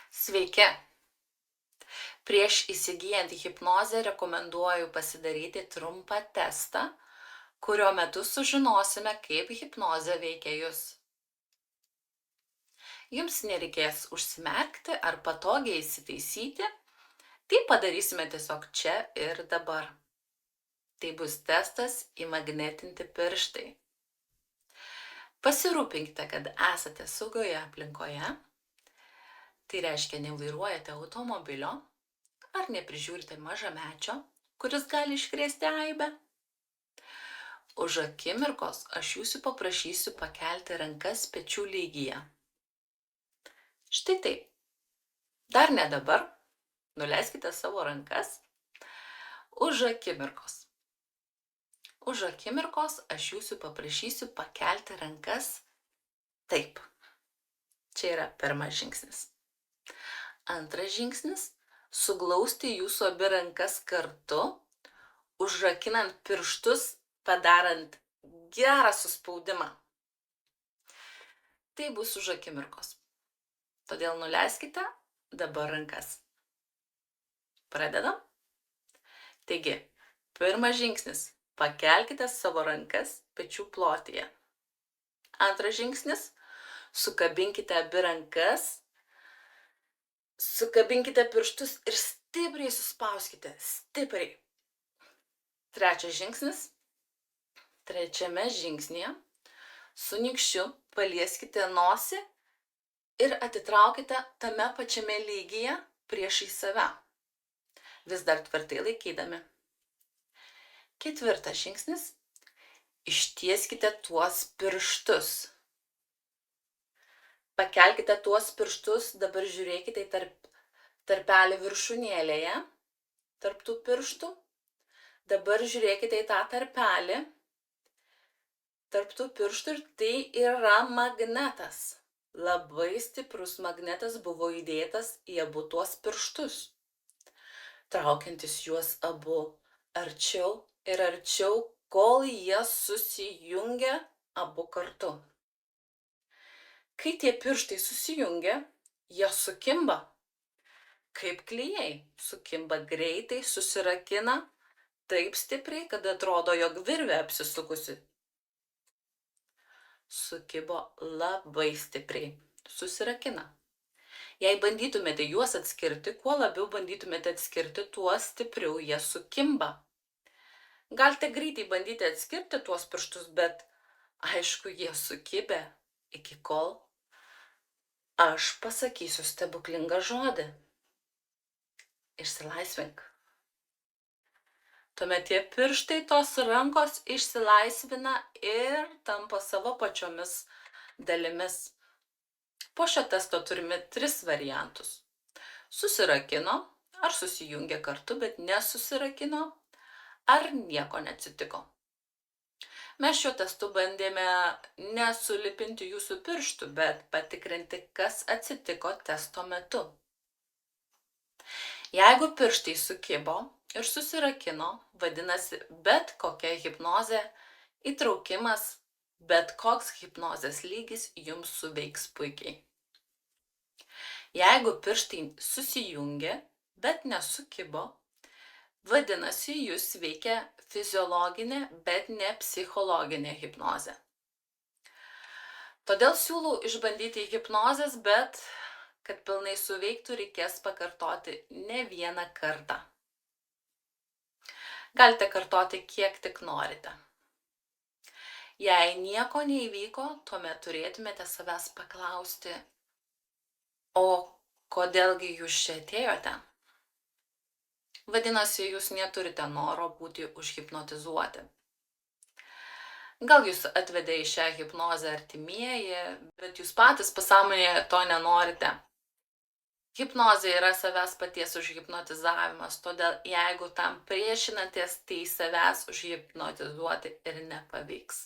Sveiki! Prieš įsigyjant hipnozę rekomenduoju pasidaryti trumpą testą, kurio metu sužinosime, kaip hipnozė veikia jus. Jums nereikės užsimerkti ar patogiai įsitaisyti, tai padarysime tiesiog čia ir dabar. Tai bus testas įmagnetinti pirštai. Pasirūpinkite, kad esate saugioje aplinkoje, tai reiškia nevairuojate automobilio ar neprižiūrite mažamečio, kuris gali iškrėsti aibę. Už akimirkos aš jūsų paprašysiu pakelti rankas pečių lygyje. Štai taip. Dar ne dabar. Nuleiskite savo rankas. Už akimirkos. Už akimirkos aš jūsų paprašysiu pakelti rankas taip. Čia yra pirmas žingsnis. Antras žingsnis – suglausti jūsų abi rankas kartu, užrakinant pirštus, padarant gerą suspaudimą. Tai bus už akimirkos. Todėl nuleiskite dabar rankas. Pradedam. Taigi, pirmas žingsnis – pakelkite savo rankas pečių plotyje. Antras žingsnis – sukabinkite abi rankas, sukabinkite pirštus ir stipriai suspauskite, stipriai. Trečias žingsnis. Trečiame žingsnyje su nykščiu palieskite nosį ir atitraukite tame pačiame lygyje priešais save, vis dar tvirtai laikydami. Ketvirtas žingsnis. Ištieskite tuos pirštus. Pakelkite tuos pirštus, dabar žiūrėkite į tarpelį viršūnėlėje, tarp tų pirštų. Dabar žiūrėkite į tą tarpelį, tarp tų pirštų, ir tai yra magnetas. Labai stiprus magnetas buvo įdėtas į abu tuos pirštus, traukiantis juos abu arčiau ir arčiau, kol jie susijungia abu kartu. Kai tie pirštai susijungia, jie sukimba. Kaip klijai, sukimba greitai, susirakina taip stipriai, kad atrodo, jog virvė apsisukusi. Sukibo labai stipriai, susirakina. Jei bandytumėte juos atskirti, kuo labiau bandytumėte atskirti, tuo stipriau jie sukimba. Galite greitai bandyti atskirti tuos pirštus, bet aišku, jie sukibę iki kol aš pasakysiu stebuklingą žodį. Išsilaisvink. Tuomet tie pirštai, tos rankos išsilaisvina ir tampa savo pačiomis dalimis. Po šio testo turime 3 variantus. Susirakino, ar susijungė kartu, bet nesusirakino, ar nieko neatsitiko. Mes šiuo testu bandėme nesulipinti jūsų pirštų, bet patikrinti, kas atsitiko testo metu. Jeigu pirštai sukibo ir susirakino, vadinasi, bet kokia hipnozė, įtraukimas, bet koks hipnozės lygis jums suveiks puikiai. Jeigu pirštai susijungė, bet nesukibo, vadinasi, jūs veikia fiziologinė, bet ne psichologinė hipnozė. Todėl siūlau išbandyti hipnozės, bet kad pilnai suveiktų, reikės pakartoti ne vieną kartą. Galite kartoti kiek tik norite. Jei nieko neįvyko, tuomet turėtumėte savęs paklausti, o kodėlgi jūs čia atėjote? Vadinasi, jūs neturite noro būti užhipnotizuoti. Gal jūs atvedė į šią hipnozę artimieji, bet jūs patys pasąmonėje to nenorite. Hipnozė yra savęs paties užhipnotizavimas, todėl jeigu tam priešinatės, tai savęs užhipnotizuoti ir nepavyks.